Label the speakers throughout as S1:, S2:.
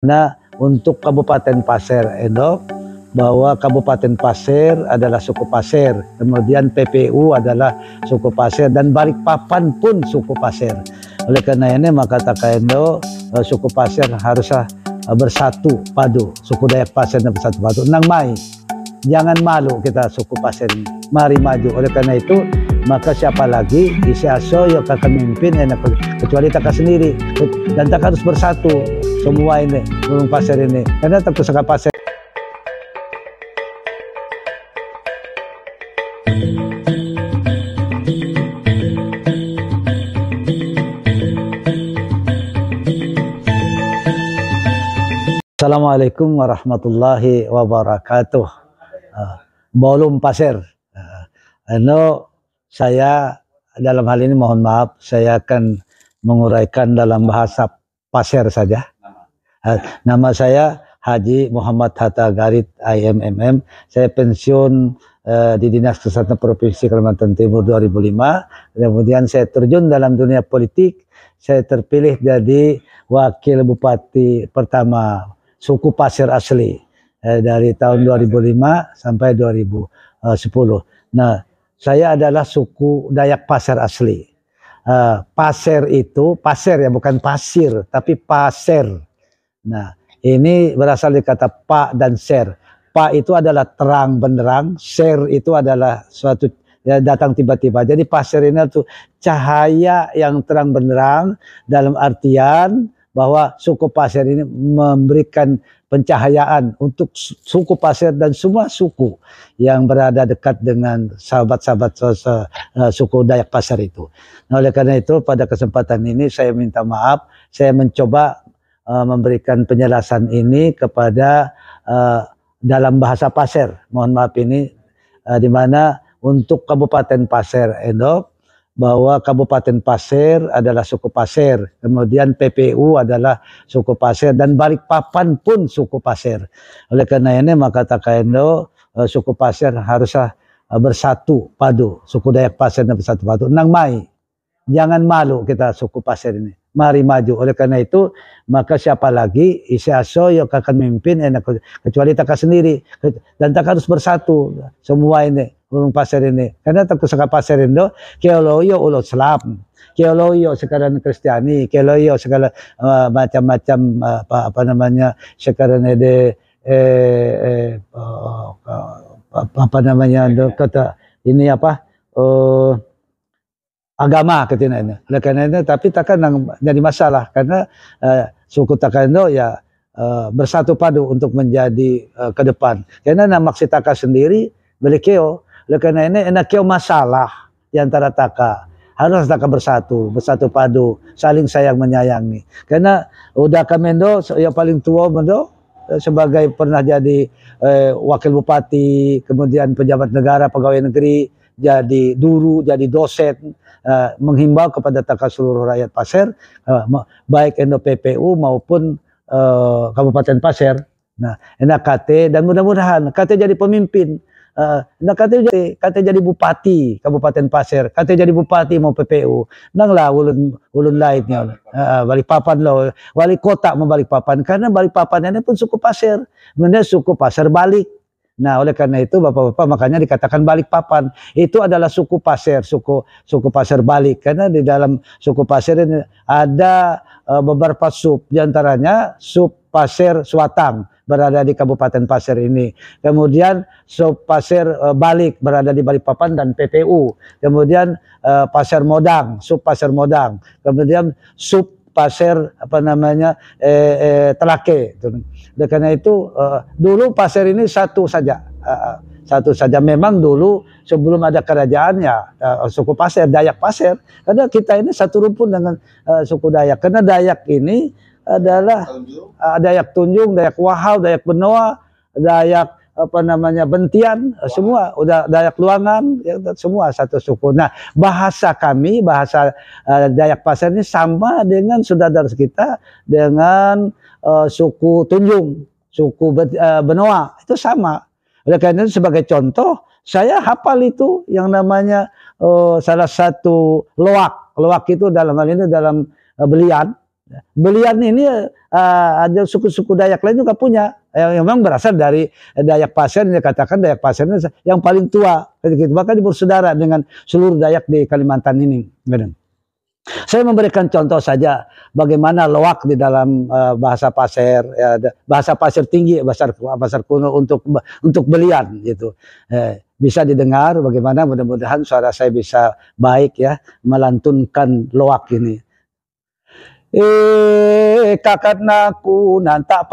S1: Nah, untuk Kabupaten Pasir Endok, bahwa Kabupaten Pasir adalah suku Pasir, kemudian PPU adalah suku Pasir, dan Balikpapan pun suku Pasir. Oleh karena ini maka Takaindo suku Pasir haruslah bersatu padu, suku Dayak Pasir dan bersatu padu. Nang mai, jangan malu kita suku Pasir ini, mari maju. Oleh karena itu maka siapa lagi isiaso yang akan memimpin kecuali Taka sendiri, dan Taka harus bersatu semua ini burung pasir ini, karena terpusaka pasir. Assalamualaikum warahmatullahi wabarakatuh. Bolum pasir. Saya dalam hal ini mohon maaf, saya akan menguraikan dalam bahasa Pasir saja. Nama saya Haji Muhammad Hatta Garit IMMM. Saya pensiun di Dinas Kesehatan Provinsi Kalimantan Timur 2005. Kemudian saya terjun dalam dunia politik. Saya terpilih jadi wakil bupati pertama suku Pasir asli dari tahun 2005 sampai 2010. Nah, saya adalah suku Dayak Pasir asli. Pasir itu pasir ya, bukan pasir, tapi pasir. Nah, ini berasal dari kata pa dan ser. Pa itu adalah terang benderang, ser itu adalah suatu ya, datang tiba-tiba. Jadi pasir ini itu cahaya yang terang benderang, dalam artian bahwa suku Pasir ini memberikan pencahayaan untuk suku Pasir dan semua suku yang berada dekat dengan sahabat-sahabat suku Dayak Pasir itu. Nah, oleh karena itu pada kesempatan ini saya minta maaf, saya mencoba memberikan penjelasan ini kepada dalam bahasa Pasir. Mohon maaf ini di mana untuk Kabupaten Pasir Endok, bahwa Kabupaten Pasir adalah suku Pasir, kemudian PPU adalah suku Pasir, dan Balikpapan pun suku Pasir. Oleh karena ini maka Takaindo suku Pasir haruslah bersatu padu, suku Dayak Pasir dan bersatu padu. Nang mai, jangan malu kita suku Pasir ini, mari maju. Oleh karena itu maka siapa lagi isiaso yang akan memimpin kecuali Taka sendiri, dan Taka harus bersatu semua ini burung pasir ini, karena terpusaka Pasir Indo keoloyo ulo Islam, keoloyo sekarang Kristiani, keoloyo segala macam-macam apa namanya sekarang ada apa namanya kata ini apa agama ketina ini. Oleh karena itu tapi takkan jadi masalah, karena suku Takaindo ya bersatu padu untuk menjadi ke depan. Karena maksud Taka sendiri belikeo. Oleh karena ini enakio masalah di antara Taka. Harus Taka bersatu padu, saling sayang menyayangi. Karena udah Kamendo yang paling tua Mendo sebagai pernah jadi wakil bupati, kemudian pejabat negara, pegawai negeri, jadi guru, jadi dosen, menghimbau kepada Taka seluruh rakyat Pasir, baik Endo PPU maupun Kabupaten Pasir. Nah, enak KT, dan mudah-mudahan KT jadi pemimpin. Nah, KT jadi bupati Kabupaten Pasir, KT jadi bupati mau PPU, nang lah ulun lainnya, Balikpapan lo, wali kota mau Balikpapan, karena Balikpapan ini pun suku Pasir, benar suku Pasir Balik. Nah, oleh karena itu bapak-bapak makanya dikatakan Balikpapan itu adalah suku Pasir, suku Pasir Balik, karena di dalam suku Pasir ini ada beberapa sub, diantaranya sub Pasir Suatang berada di Kabupaten Pasir ini. Kemudian sub Pasir Balik berada di Balikpapan dan PPU. Kemudian Pasir Modang, sub Pasir Modang. Kemudian sub Pasir apa namanya Telake. Oleh karena itu dulu Pasir ini satu saja. Satu saja. Memang dulu sebelum ada kerajaan ya suku Pasir, Dayak Pasir. Karena kita ini satu rumpun dengan suku Dayak. Karena Dayak ini adalah Dayak Tunjung, Dayak Wahau, Dayak Benoa, Dayak apa namanya Bentian, semua udah Dayak Luangan, ya, semua satu suku. Nah, bahasa kami, bahasa Dayak Pasir ini sama dengan saudara kita dengan suku Tunjung, suku Benoa, itu sama. Oleh karena itu sebagai contoh, saya hafal itu yang namanya salah satu loak. Loak itu dalam hal ini dalam belian. Belian ini ada suku-suku Dayak lain juga punya yang memang berasal dari Dayak Pasir. Yang dikatakan Dayak Pasir ini yang paling tua, bahkan bersaudara dengan seluruh Dayak di Kalimantan ini. Saya memberikan contoh saja bagaimana loak di dalam bahasa Pasir, ya, bahasa Pasir tinggi, bahasa kuno untuk belian gitu. Bisa didengar bagaimana, mudah-mudahan suara saya bisa baik ya melantunkan loak ini. Kakat naku nanta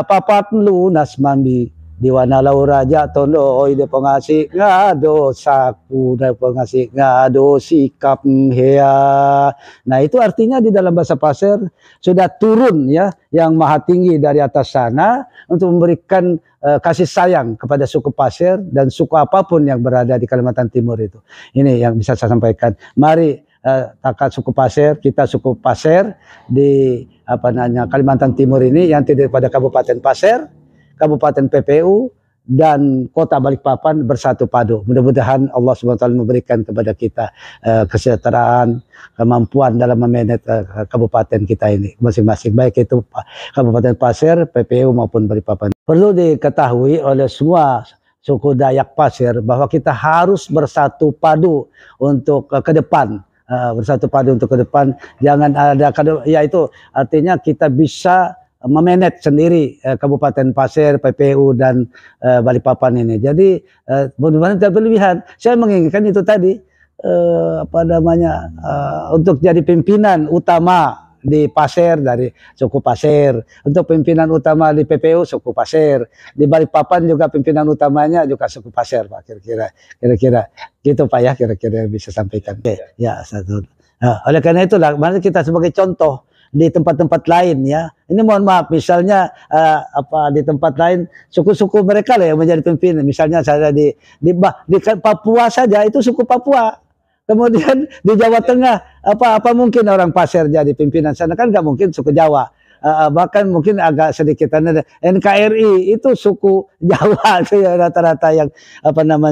S1: papat lunas mambi diwana lau raja tondo ide pengasih ngado saku dan pengasih ngado sikap hea. Nah itu artinya di dalam bahasa Pasir sudah turun ya yang maha tinggi dari atas sana untuk memberikan kasih sayang kepada suku Pasir dan suku apapun yang berada di Kalimantan Timur itu. Ini yang bisa saya sampaikan. Mari takat suku Pasir, kita suku Pasir di Kalimantan Timur ini yang terdiri pada Kabupaten Pasir, Kabupaten PPU dan Kota Balikpapan bersatu padu. Mudah-mudahan Allah SWT memberikan kepada kita kesejahteraan, kemampuan dalam memanage kabupaten kita ini masing-masing, baik itu Kabupaten Pasir, PPU maupun Balikpapan. Perlu diketahui oleh semua suku Dayak Pasir bahwa kita harus bersatu padu untuk ke depan. Bersatu padu untuk ke depan, jangan ada yaitu artinya kita bisa memanage sendiri Kabupaten Pasir, PPU dan Balikpapan ini. Jadi mudah-mudahan tidak berlebihan. Saya menginginkan itu tadi untuk jadi pimpinan utama di Pasir dari suku Pasir, untuk pimpinan utama di PPU suku Pasir, di Balikpapan juga pimpinan utamanya juga suku Pasir, Pak. Kira-kira gitu Pak ya, kira-kira bisa sampaikan. Ya satu. Nah, oleh karena itulah mari kita sebagai contoh di tempat-tempat lain ya. Ini mohon maaf misalnya di tempat lain suku-suku mereka lah yang menjadi pimpinan. Misalnya saya di Papua saja itu suku Papua. Kemudian di Jawa Tengah apa mungkin orang Pasir jadi pimpinan sana, kan nggak mungkin suku Jawa. Bahkan mungkin agak sedikit NKRI itu suku Jawa rata-rata yang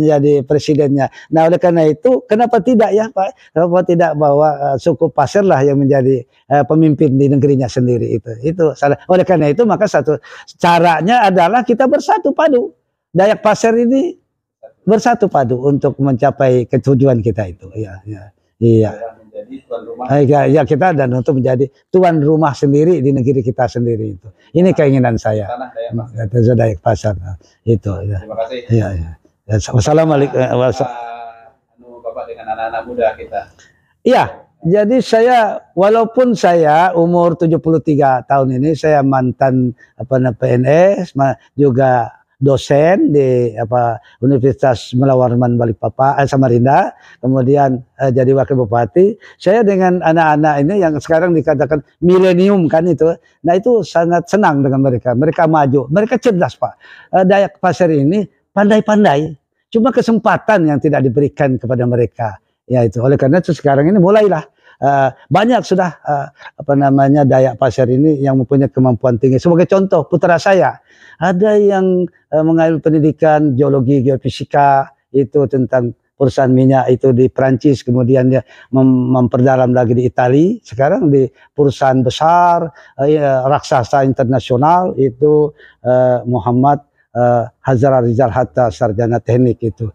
S1: jadi presidennya. Nah oleh karena itu kenapa tidak ya Pak? Kenapa tidak bahwa suku Pasir lah yang menjadi pemimpin di negerinya sendiri itu salah. Oleh karena itu maka satu caranya adalah kita bersatu padu. Dayak Pasir ini bersatu padu untuk mencapai ketujuan kita itu. Iya. Menjadi tuan rumah. Ya kita dan untuk menjadi tuan rumah sendiri di negeri kita sendiri itu. Ini keinginan saya. Tanah Dayak Pasir itu. Ya.
S2: Terima kasih.
S1: Iya. Wassalamualaikum.
S2: Bapak dengan anak-anak muda kita.
S1: Iya. Jadi saya walaupun saya umur 73 tahun ini saya mantan PNS juga dosen di Universitas Melawarman Balikpapan Samarinda, kemudian jadi wakil bupati. Saya dengan anak-anak ini yang sekarang dikatakan milenium kan itu. Nah itu sangat senang dengan mereka. Mereka maju, mereka cerdas Pak. Dayak Pasir ini pandai-pandai. Cuma kesempatan yang tidak diberikan kepada mereka. Ya itu. Oleh karena itu sekarang ini mulailah banyak sudah Dayak Pasir ini yang mempunyai kemampuan tinggi. Sebagai contoh putra saya ada yang mengambil pendidikan geologi geofisika itu tentang perusahaan minyak itu di Prancis, kemudian dia memperdalam lagi di Italia, sekarang di perusahaan besar raksasa internasional itu Muhammad Hazar Rizal Hatta sarjana teknik itu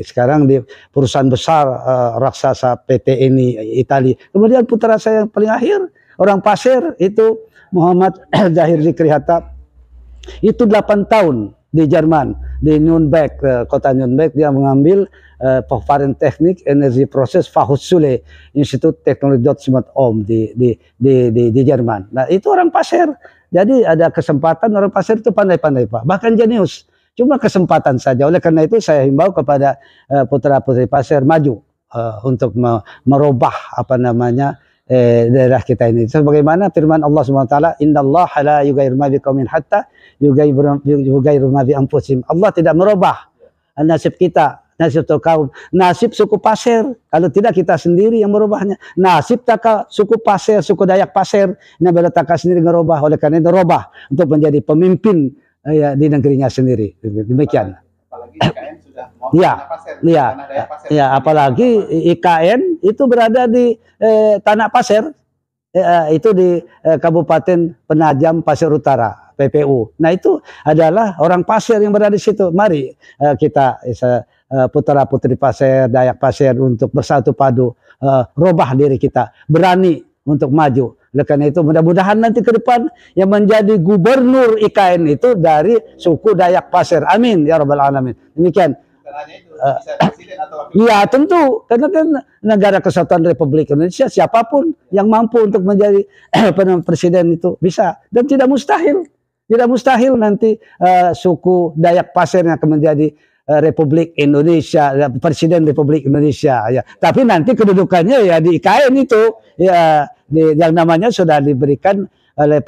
S1: sekarang di perusahaan besar raksasa PT ini Italia. Kemudian putra saya yang paling akhir orang Pasir itu Muhammad Zahir Zikri Hatta itu 8 tahun di Jerman di Nürnberg, kota Nürnberg dia mengambil Verfahren Technik Energi Proses Fachhochschule Institut Teknologi Dortmund di Jerman. Nah itu orang Pasir. Jadi ada kesempatan orang Pasir itu pandai-pandai Pak, bahkan jenius. Cuma kesempatan saja. Oleh karena itu saya himbau kepada putra-putri Pasir maju untuk merubah daerah kita ini. Sebagaimana firman Allah SWT, innallaha la yughayyiru ma biqaumin hatta yughayyiru ma bi anfusihim. Allah tidak merubah nasib kita, nasib kaum, nasib suku Pasir. Kalau tidak kita sendiri yang merubahnya. Nasib taka suku Pasir, suku Dayak Pasir, Nabi taka sendiri merubah. Oleh karena itu robah untuk menjadi pemimpin di negerinya sendiri. Demikian.
S2: Apalagi IKN sudah mau Pasir,
S1: apalagi IKN itu berada di Tanah Pasir. Itu di Kabupaten Penajam Pasir Utara, PPU. Nah itu adalah orang pasir yang berada di situ. Mari kita putra putri pasir, Dayak pasir untuk bersatu padu, robah diri kita, berani untuk maju. Oleh karena itu mudah-mudahan nanti ke depan yang menjadi gubernur IKN itu dari suku Dayak pasir. Amin ya rabbal alamin. Demikian.
S2: Bukan hanya itu, bisa presiden atau wakil.
S1: Iya tentu, karena kan negara kesatuan Republik Indonesia siapapun yang mampu untuk menjadi presiden itu bisa, dan tidak mustahil nanti suku Dayak Pasir yang akan menjadi Republik Indonesia, presiden Republik Indonesia ya. Tapi nanti kedudukannya ya di IKN itu ya, yang namanya sudah diberikan oleh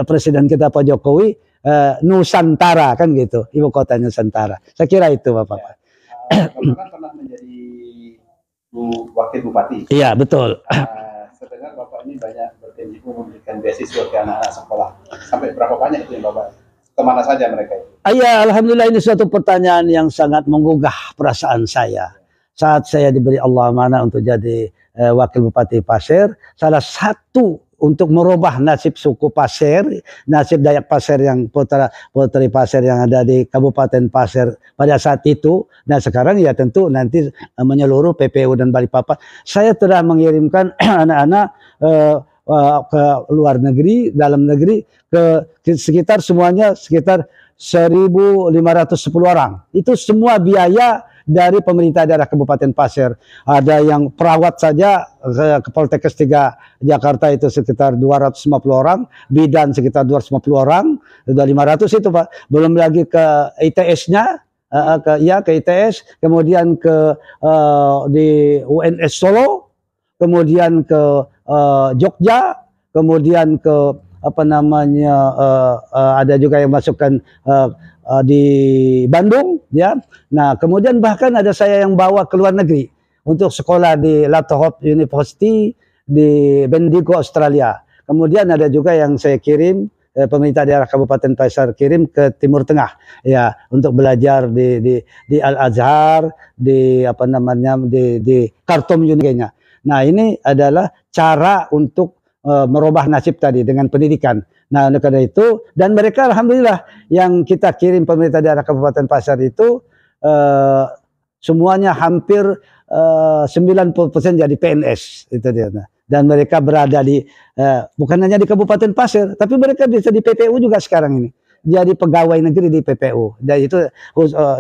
S1: Presiden kita Pak Jokowi, Nusantara kan gitu, ibu kota Nusantara. Saya kira itu Bapak.
S2: Ya. Bapak kan pernah menjadi wakil bupati.
S1: Iya betul.
S2: Sebenarnya Bapak ini banyak berkontribusi memberikan beasiswa ke anak-anak sekolah. Sampai berapa banyak itu yang Bapak? Kemana saja mereka itu?
S1: Iya, alhamdulillah ini suatu pertanyaan yang sangat menggugah perasaan saya. Saat saya diberi Allah amanah untuk jadi wakil bupati Pasir, salah satu untuk merubah nasib suku Pasir, nasib Dayak Pasir yang putri Pasir yang ada di Kabupaten Pasir pada saat itu. Nah sekarang ya tentu nanti menyeluruh PPU dan Balikpapan. Saya telah mengirimkan anak-anak ke luar negeri, dalam negeri, ke sekitar semuanya sekitar 1.510 orang. Itu semua biaya dari pemerintah daerah Kabupaten Pasir. Ada yang perawat saja ke Poltekkes 3 Jakarta itu sekitar 250 orang, bidan sekitar 250 orang, sudah 500 itu Pak. Belum lagi ke ITS-nya, ke ITS, kemudian ke di UNS Solo, kemudian ke Jogja, kemudian ke ada juga yang masukkan di Bandung ya. Nah kemudian bahkan ada saya yang bawa ke luar negeri untuk sekolah di Lathrop University di Bendigo Australia. Kemudian ada juga yang saya kirim, pemerintah daerah Kabupaten Pasir kirim ke Timur Tengah ya, untuk belajar di Al Azhar, di Khartoum University. Nah ini adalah cara untuk merubah nasib tadi dengan pendidikan. Nah oleh karena itu, dan mereka alhamdulillah yang kita kirim pemerintah daerah Kabupaten Pasir itu semuanya hampir 90% jadi PNS itu dia. Dan mereka berada di bukan hanya di Kabupaten Pasir, tapi mereka bisa di PPU juga sekarang ini. Jadi pegawai negeri di PPU. Dan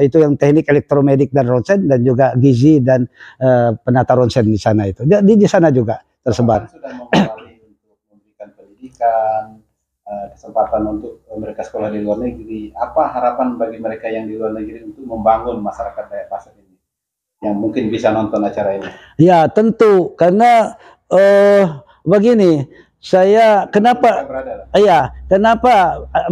S1: itu yang teknik elektromedik dan ronsen, dan juga gizi dan penata ronsen di sana itu. Di sana juga tersebar.
S2: Sudah mengawali untuk memberikan pendidikan, kesempatan untuk mereka sekolah di luar negeri. Apa harapan bagi mereka yang di luar negeri untuk membangun masyarakat Dayak Pasir ini, yang mungkin bisa nonton acara ini?
S1: Ya tentu, karena begini, kenapa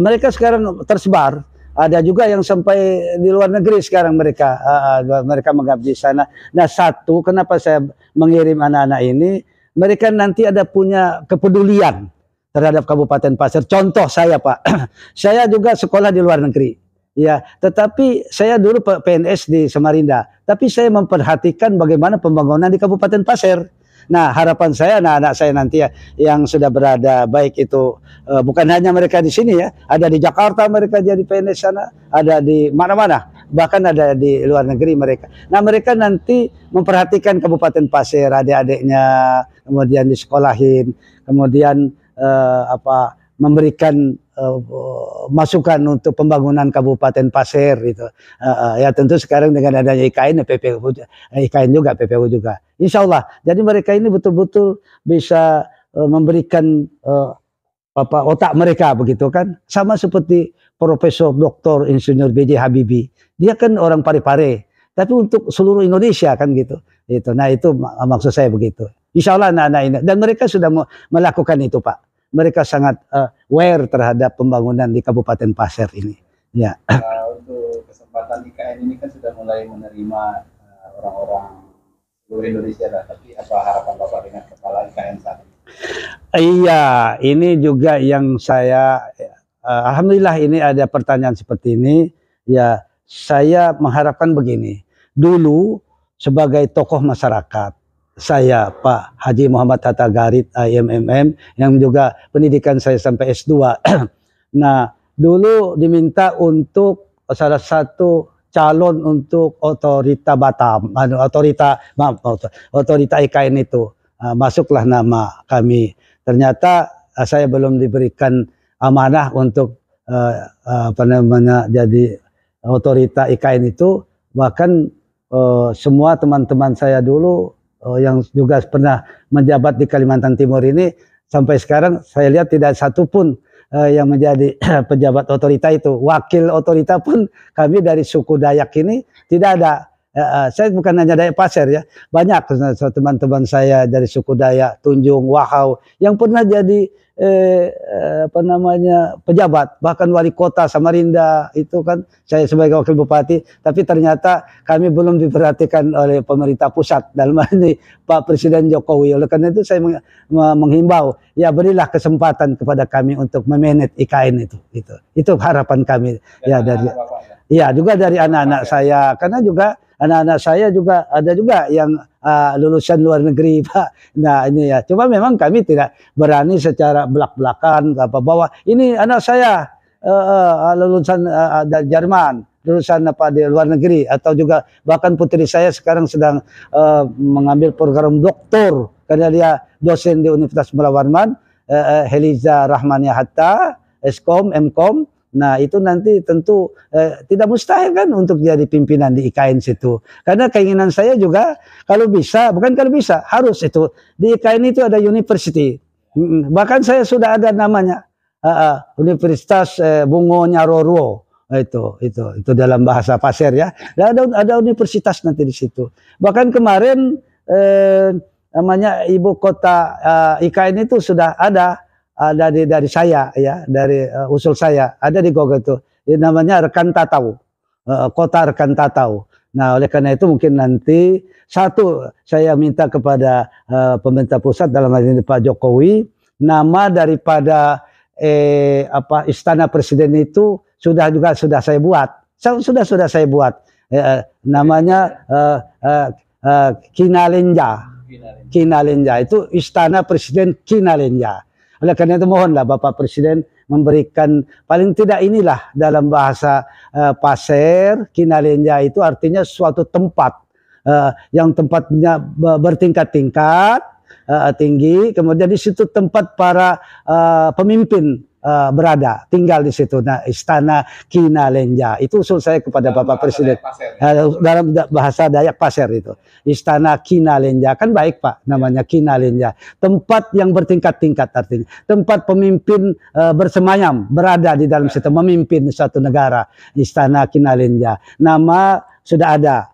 S1: mereka sekarang tersebar. Ada juga yang sampai di luar negeri sekarang mereka mengabdi sana. Nah satu, kenapa saya mengirim anak-anak ini, mereka nanti ada punya kepedulian terhadap Kabupaten Pasir. Contoh saya Pak, saya juga sekolah di luar negeri. Ya, tetapi saya dulu PNS di Samarinda. Tapi saya memperhatikan bagaimana pembangunan di Kabupaten Pasir. Nah, harapan saya anak-anak saya nanti ya, yang sudah berada, baik itu bukan hanya mereka di sini ya, ada di Jakarta mereka jadi PNS sana, ada di mana-mana, bahkan ada di luar negeri mereka. Nah, mereka nanti memperhatikan Kabupaten Pasir, adik-adiknya, kemudian disekolahin, kemudian memberikan masukan untuk pembangunan Kabupaten Pasir itu. Ya tentu sekarang dengan adanya IKN, IKN juga, PPU juga. Insya Allah. Jadi mereka ini betul-betul bisa memberikan otak mereka begitu kan. Sama seperti Profesor Dr. Insinyur B.J. Habibie. Dia kan orang Parepare, tapi untuk seluruh Indonesia kan gitu. Nah itu maksud saya begitu. Insya Allah anak-anak ini, dan mereka sudah melakukan itu Pak. Mereka sangat aware terhadap pembangunan di Kabupaten Pasir ini. Ya.
S2: Untuk kesempatan IKN ini kan sudah mulai menerima orang-orang seluruh Indonesia lah. Tapi apa harapan Bapak dengan kepala IKN saat ini?
S1: Iya, ini juga yang saya alhamdulillah ini ada pertanyaan seperti ini. Ya, saya mengharapkan begini. Dulu sebagai tokoh masyarakat, saya Pak Haji Muhammad Hatta Garit IMMM yang juga pendidikan saya sampai S2. Nah, dulu diminta untuk salah satu calon untuk otorita Batam, otorita IKN itu. Masuklah nama kami. Ternyata saya belum diberikan amanah untuk jadi otorita IKN itu. Bahkan semua teman-teman saya dulu yang juga pernah menjabat di Kalimantan Timur ini, sampai sekarang saya lihat tidak satupun yang menjadi pejabat otorita itu. Wakil otorita pun kami dari suku Dayak ini tidak ada. Saya bukan hanya Dayak Pasir ya, banyak teman-teman saya dari suku Dayak, Tunjung, Wahau yang pernah jadi pejabat, bahkan wali kota Samarinda itu kan saya sebagai wakil bupati, tapi ternyata kami belum diperhatikan oleh pemerintah pusat dalam hal ini Pak Presiden Jokowi. Oleh karena itu saya menghimbau, ya berilah kesempatan kepada kami untuk memanage IKN itu. Itu harapan kami. Ya dari ya juga dari anak-anak saya, karena juga anak-anak saya juga ada juga yang lulusan luar negeri, Pak. Nah ini ya, cuma memang kami tidak berani secara belak-belakan bahwa ini anak saya lulusan Jerman, lulusan di luar negeri, atau juga bahkan putri saya sekarang sedang mengambil program doktor karena dia dosen di Universitas Mula Warman, Heliza Rahmania Hatta, Eskom, Mkom. Nah itu nanti tentu tidak mustahil kan untuk jadi pimpinan di IKN situ. Karena keinginan saya juga kalau bisa, bukan kalau bisa, harus itu. Di IKN itu ada university. Bahkan saya sudah ada namanya. Universitas Bungo Nyaroro. Itu dalam bahasa Pasir ya. Dan ada universitas nanti di situ. Bahkan kemarin namanya ibu kota IKN itu sudah ada dari saya ya, dari usul saya ada di Google itu, namanya Rekan Tatau, kota Rekan Tatau. Nah oleh karena itu mungkin nanti saya minta kepada pemerintah pusat dalam hal ini Pak Jokowi, nama daripada istana presiden itu sudah saya buat, sudah saya buat, namanya Kinalenja itu istana presiden Kinalenja. Oleh karena itu mohonlah Bapak Presiden memberikan paling tidak inilah dalam bahasa Pasir, Kinalenja itu artinya suatu tempat yang tempatnya bertingkat-tingkat tinggi, kemudian di situ tempat para pemimpin berada, tinggal di situ. Nah, istana Kinalenja itu usul saya kepada Bapak Presiden. Dalam bahasa Dayak Pasir itu. Istana Kinalenja kan baik Pak, namanya Kinalenja. Tempat yang bertingkat-tingkat artinya. Tempat pemimpin bersemayam, berada di dalam situ, memimpin suatu negara. Istana Kinalenja. Nama sudah ada.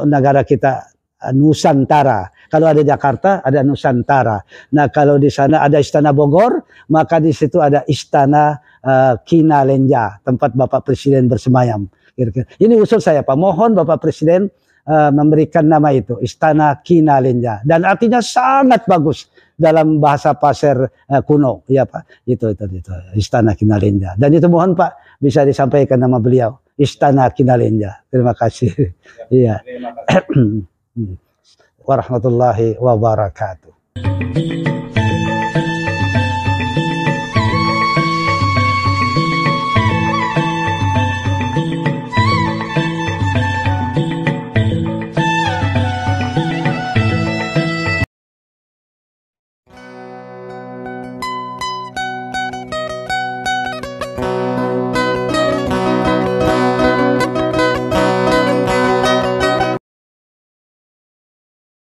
S1: Negara kita Nusantara. Kalau ada Jakarta, ada Nusantara. Nah, kalau di sana ada Istana Bogor, maka di situ ada Istana Kinalenja, tempat Bapak Presiden bersemayam. Kira-kira. Ini usul saya, Pak. Mohon Bapak Presiden memberikan nama itu, Istana Kinalenja. Dan artinya sangat bagus dalam bahasa Pasir kuno, ya Pak. Itu Istana Kinalenja. Dan itu mohon Pak bisa disampaikan nama beliau, Istana Kinalenja. Terima kasih. Iya. Warahmatullahi wabarakatuh.